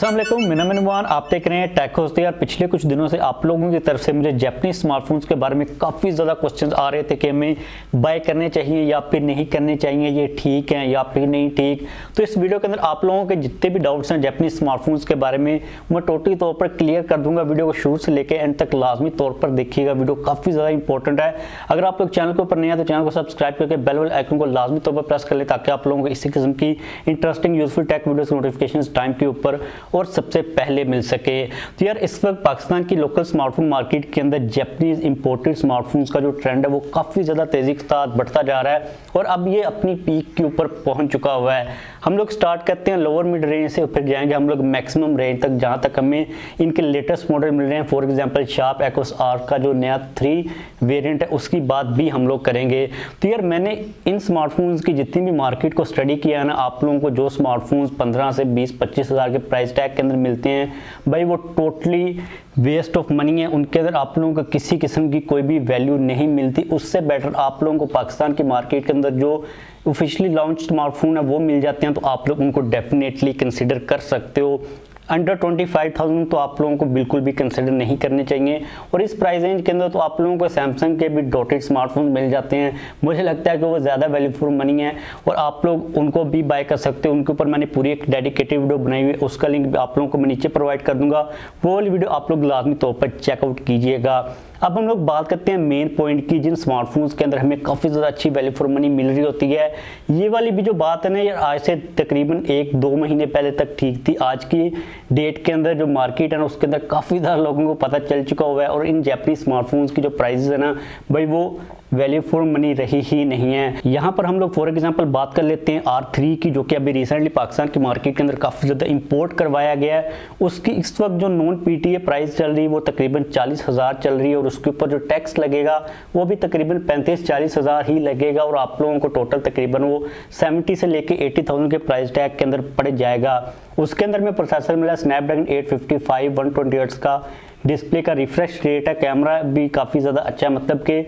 अस्सलाम वालेकुम, मेरा नाम आप देख रहे हैं टेकहोज। यार पिछले कुछ दिनों से आप लोगों की तरफ से मुझे जापानीज स्मार्टफोन्स के बारे में काफ़ी ज़्यादा क्वेश्चंस आ रहे थे कि हमें बाय करने चाहिए या फिर नहीं करने चाहिए, ये ठीक है या फिर नहीं ठीक। तो इस वीडियो के अंदर आप लोगों के जितने भी डाउट्स हैं जापानीज स्मार्टफोन्स के बारे में मैं टोटली तौर पर क्लियर कर दूंगा। वीडियो को शुरू से लेकर एंड तक लाजमी तौर पर देखिएगा, वीडियो काफ़ी ज़्यादा इंपॉर्टेंट है। अगर आप लोग चैनल के ऊपर नहीं है तो चैनल को सब्सक्राइब करके बेल वाले आइकन को लाजमी तौर पर प्रेस कर ले, ताकि आप लोगों को इसी किस्म की interesting useful take videos notification time के ऊपर और सबसे पहले मिल सके। तो यार इस वक्त पाकिस्तान की लोकल स्मार्टफोन मार्केट के अंदर जापानीज इंपोर्टेड स्मार्टफोन्स का जो ट्रेंड है वो काफ़ी ज़्यादा तेज़ी के साथ बढ़ता जा रहा है और अब ये अपनी पीक के ऊपर पहुंच चुका हुआ है। हम लोग स्टार्ट करते हैं लोअर मिड रेंज से, फिर जाएंगे हम लोग मैक्सिमम रेंज तक, जहां तक हमें इनके लेटेस्ट मॉडल मिल रहे हैं। For example sharp AQUOS R का जो नया 3 वेरिएंट है उसकी बात भी हम लोग करेंगे। तो यार मैंने इन स्मार्टफोन्स की जितनी भी मार्केट को स्टडी किया है ना, आप लोगों को जो स्मार्टफोन्स 15 से 20-25 हज़ार के प्राइस टैग के अंदर मिलते हैं भाई वो टोटली वेस्ट ऑफ मनी है। उनके अंदर आप लोगों को किसी किस्म की कोई भी वैल्यू नहीं मिलती। उससे बेटर आप लोगों को पाकिस्तान की मार्केट के अंदर जो ऑफिशियली लॉन्च स्मार्टफोन है वो मिल जाते हैं, तो आप लोग उनको डेफिनेटली कंसिडर कर सकते हो। अंडर 25,000 तो आप लोगों को बिल्कुल भी कंसिडर नहीं करने चाहिए। और इस प्राइस रेंज के अंदर तो आप लोगों को सैमसंग के भी डॉटेड स्मार्टफोन मिल जाते हैं। मुझे लगता है कि वो ज़्यादा वैल्यू फॉर मनी है और आप लोग उनको भी बाय कर सकते हो। उनके ऊपर मैंने पूरी एक डेडिकेटेड वीडियो बनाई हुई है, उसका लिंक भी आप लोगों को मैं नीचे प्रोवाइड कर दूंगा। वो वाली वीडियो आप लोग लाजमी तौर पर चेकआउट कीजिएगा। अब हम लोग बात करते हैं मेन पॉइंट की, जिन स्मार्टफोन्स के अंदर हमें काफ़ी ज़्यादा अच्छी वैल्यू फॉर मनी मिल रही होती है। ये वाली भी जो बात है ना यार, आज से तकरीबन 1-2 महीने पहले तक ठीक थी। आज की डेट के अंदर जो मार्केट है ना उसके अंदर काफ़ी ज़्यादा लोगों को पता चल चुका हुआ है और इन जापानीज स्मार्टफोन्स की जो प्राइसेस है ना भाई वो वैल्यू फॉर मनी रही ही नहीं है। यहाँ पर हम लोग फॉर एग्जांपल बात कर लेते हैं R3 की, जो कि अभी रिसेंटली पाकिस्तान की मार्केट के अंदर काफ़ी ज़्यादा इंपोर्ट करवाया गया है। उसकी इस वक्त जो नॉन PTA प्राइस चल रही है वो तकरीबन 40,000 चल रही है और उसके ऊपर जो टैक्स लगेगा वो भी तकरीबन 35-40 हज़ार ही लगेगा और आप लोगों को टोटल तकरीबन वो 70 से लेके 80,000 के प्राइस टैग के अंदर पड़ जाएगा। उसके अंदर में प्रोसेसर मिला स्नैपड्रैगन 855 120 हर्ट्ज का, डिस्प्ले का रिफ्रेश रेट है, कैमरा भी काफ़ी ज़्यादा अच्छा है, मतलब कि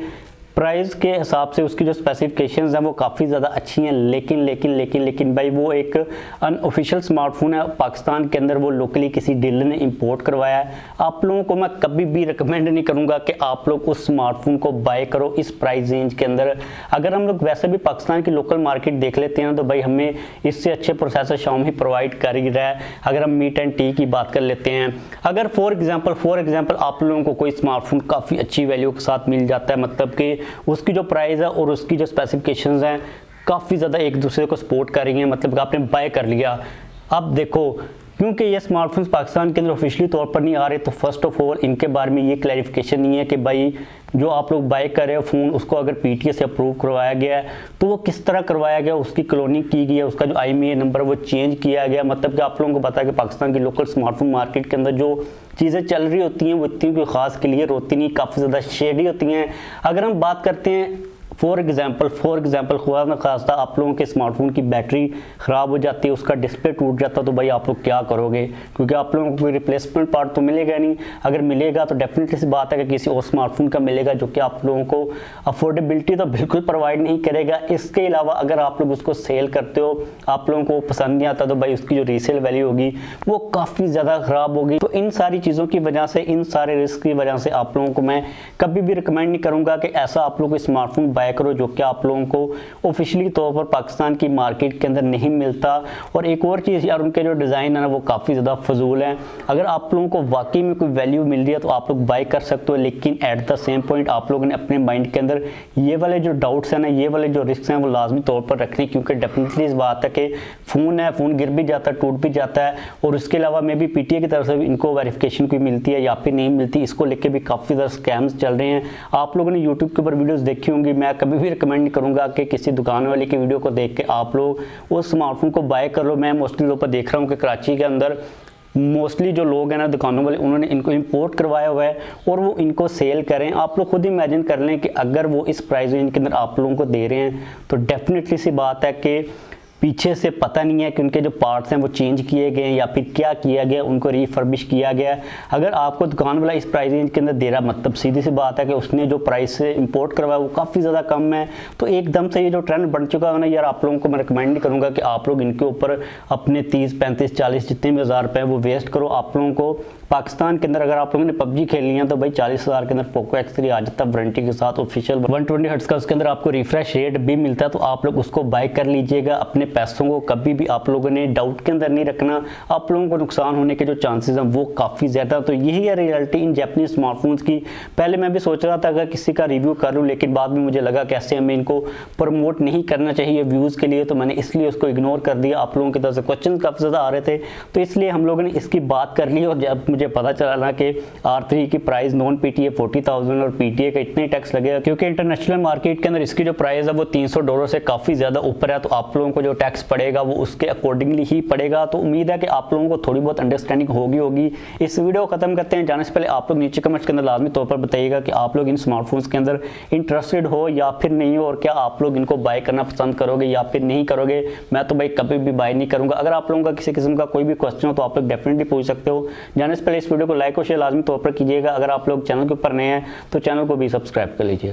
प्राइस के हिसाब से उसकी जो स्पेसिफिकेशंस हैं वो काफ़ी ज़्यादा अच्छी हैं। लेकिन भाई वो एक अनऑफिशियल स्मार्टफोन है पाकिस्तान के अंदर, वो लोकली किसी डीलर ने इंपोर्ट करवाया है। आप लोगों को मैं कभी भी रिकमेंड नहीं करूँगा कि आप लोग उस स्मार्टफोन को बाय करो इस प्राइस रेंज के अंदर। अगर हम लोग वैसे भी पाकिस्तान की लोकल मार्केट देख लेते हैं तो भाई हमें इससे अच्छे प्रोसेसर Xiaomi प्रोवाइड कर ही रहा है। अगर हम मीट एंड टी की बात कर लेते हैं, अगर फॉर एग्जाम्पल आप लोगों को कोई स्मार्टफोन काफ़ी अच्छी वैल्यू के साथ मिल जाता है, मतलब कि उसकी जो प्राइस है और उसकी जो स्पेसिफिकेशंस हैं काफ़ी ज़्यादा एक दूसरे को सपोर्ट कर रही हैं, मतलब कि आपने बाय कर लिया। अब देखो क्योंकि ये स्मार्टफोन्स पाकिस्तान के अंदर ऑफिशियली तौर पर नहीं आ रहे, तो फर्स्ट ऑफ ऑल इनके बारे में ये क्लैरिफिकेशन नहीं है कि भाई जो आप लोग बाय कर रहे हो फ़ोन उसको अगर PTA से अप्रूव करवाया गया है तो वो किस तरह करवाया गया, उसकी क्लोनिंग की गई है, उसका जो IMEI नंबर वो चेंज किया गया। मतलब कि आप लोगों को पता है कि पाकिस्तान की लोकल स्मार्टफोन मार्केट के अंदर जो चीज़ें चल रही होती हैं वो इतनी कोई ख़ास क्लियर होती नहीं, काफ़ी ज़्यादा शेडी होती हैं। अगर हम बात करते हैं फॉर एग्जाम्पल खुदा न खास्ता आप लोगों के स्मार्टफोन की बैटरी ख़राब हो जाती है, उसका डिस्प्ले टूट जाता है, तो भाई आप लोग क्या करोगे? क्योंकि आप लोगों को कोई रिप्लेसमेंट पार्ट तो मिलेगा नहीं। अगर मिलेगा तो डेफिनेटली सी बात है कि किसी और स्मार्टफोन का मिलेगा जो कि आप लोगों को अफोर्डेबिलिटी तो बिल्कुल प्रोवाइड नहीं करेगा। इसके अलावा अगर आप लोग उसको सेल करते हो, आप लोगों को पसंद नहीं आता, तो भाई उसकी जो रीसेल वैल्यू होगी वो काफ़ी ज़्यादा ख़राब होगी। तो इन सारी चीज़ों की वजह से, इन सारे रिस्क की वजह से आप लोगों को मैं कभी भी रिकमेंड नहीं करूँगा कि ऐसा आप लोग स्मार्टफोन बाय करो जो कि आप लोगों को ऑफिशियली तौर पर पाकिस्तान की मार्केट के अंदर नहीं मिलता। और एक और चीज़ यार, उनके जो डिज़ाइन है ना वो काफ़ी ज़्यादा फजूल है। अगर आप लोगों को वाकई में कोई वैल्यू मिल रही है तो आप लोग बाय कर सकते हो, लेकिन एट द सेम पॉइंट आप लोगों ने अपने माइंड के अंदर ये वाले जो डाउट्स हैं ना, ये वाले जो रिस्क हैं वो लाजमी तौर पर रखने, क्योंकि डेफिनेटली इस बात है कि फ़ोन है, फ़ोन गिर भी जाता है, टूट भी जाता है और उसके अलावा मे भी PTA की तरफ से भी इनको वेरिफिकेशन कोई मिलती है या फिर नहीं मिलती, इसको लेके भी काफ़ी ज़्यादा स्कैम्स चल रहे हैं। आप लोगों ने यूट्यूब के ऊपर वीडियोज़ देखी होंगी, मैं कभी भी रिकमेंड नहीं करूंगा कि किसी दुकान वाले की वीडियो को देख के आप लोग उस स्मार्टफोन को बाय कर लो। मैं मोस्टली लोगों पर देख रहा हूँ कि कराची के अंदर मोस्टली जो लोग हैं ना दुकानों वाले, उन्होंने इनको इंपोर्ट करवाया हुआ है और वो इनको सेल करें। आप लोग खुद इमेजिन कर लें कि अगर वो इस प्राइस रेंज के अंदर आप लोगों को दे रहे हैं तो डेफिनेटली सी बात है कि पीछे से पता नहीं है कि उनके जो पार्ट्स हैं वो चेंज किए गए या फिर क्या किया गया, उनको रिफर्बिश किया गया। अगर आपको दुकान वाला इस प्राइस रेंज के अंदर दे रहा, मतलब सीधी सी बात है कि उसने जो प्राइस से इंपोर्ट करवाया वो काफ़ी ज़्यादा कम है, तो एकदम से ये जो ट्रेंड बन चुका है ना यार, आप लोगों को मैं रिकमेंड नहीं करूँगा कि आप लोग इनके ऊपर अपने 30, 35, 40 जितने भी हज़ार रुपये वो वेस्ट करो। आप लोगों को पाकिस्तान के अंदर अगर आप लोगों ने पबजी खेलनी है तो भाई 40,000 के अंदर पोको X3 आ जाता है वारंटी के साथ, ऑफिशियल 120 हर्ट्ज का उसके अंदर आपको रिफ्रेश रेट भी मिलता है, तो आप लोग उसको बाय कर लीजिएगा। अपने पैसों को कभी भी आप लोगों ने डाउट के अंदर नहीं रखना, आप लोगों को नुकसान होने के जो चांसेस हैं वो काफ़ी ज़्यादा। तो यही है रियलिटी इन जैपनीज स्मार्टफोन्स की। पहले मैं भी सोच रहा था अगर किसी का रिव्यू कर लूँ, लेकिन बाद में मुझे लगा कैसे हमें इनको प्रमोट नहीं करना चाहिए व्यूज़ के लिए, तो मैंने इसलिए उसको इग्नोर कर दिया। आप लोगों की तरफ से क्वेश्चन काफ़ी ज़्यादा आ रहे थे, तो इसलिए हम लोगों ने इसकी बात कर ली। और जब मुझे पता चला ना कि R3 की प्राइस नॉन PTA 40,000 और PTA का इतना ही टैक्स लगेगा, क्योंकि इंटरनेशनल मार्केट के अंदर इसकी जो प्राइस है वो $300 से काफ़ी ज़्यादा ऊपर है, तो आप लोगों को जो टैक्स पड़ेगा वो उसके अकॉर्डिंगली ही पड़ेगा। तो उम्मीद है कि आप लोगों को थोड़ी बहुत अंडरस्टैंडिंग होगी। इस वीडियो को खत्म करते हैं, जाने से पहले आप लोग नीचे कमेंट्स के अंदर लाजमी तौर पर बताइएगा कि आप लोग इन स्मार्टफोन्स के अंदर इंटरेस्टेड हो या फिर नहीं हो, और क्या आप लोग इनको बाय करना पसंद करोगे या फिर नहीं करोगे। मैं तो भाई कभी भी बाय नहीं करूँगा। अगर आप लोगों का किसी किस्म का कोई भी क्वेश्चन हो तो आप लोग डेफिनेटली पूछ सकते हो। जाने से पहले इस वीडियो को लाइक और शेयर लाजमी तौर पर कीजिएगा। अगर आप लोग चैनल के ऊपर नए हैं तो चैनल को भी सब्सक्राइब कर लीजिए।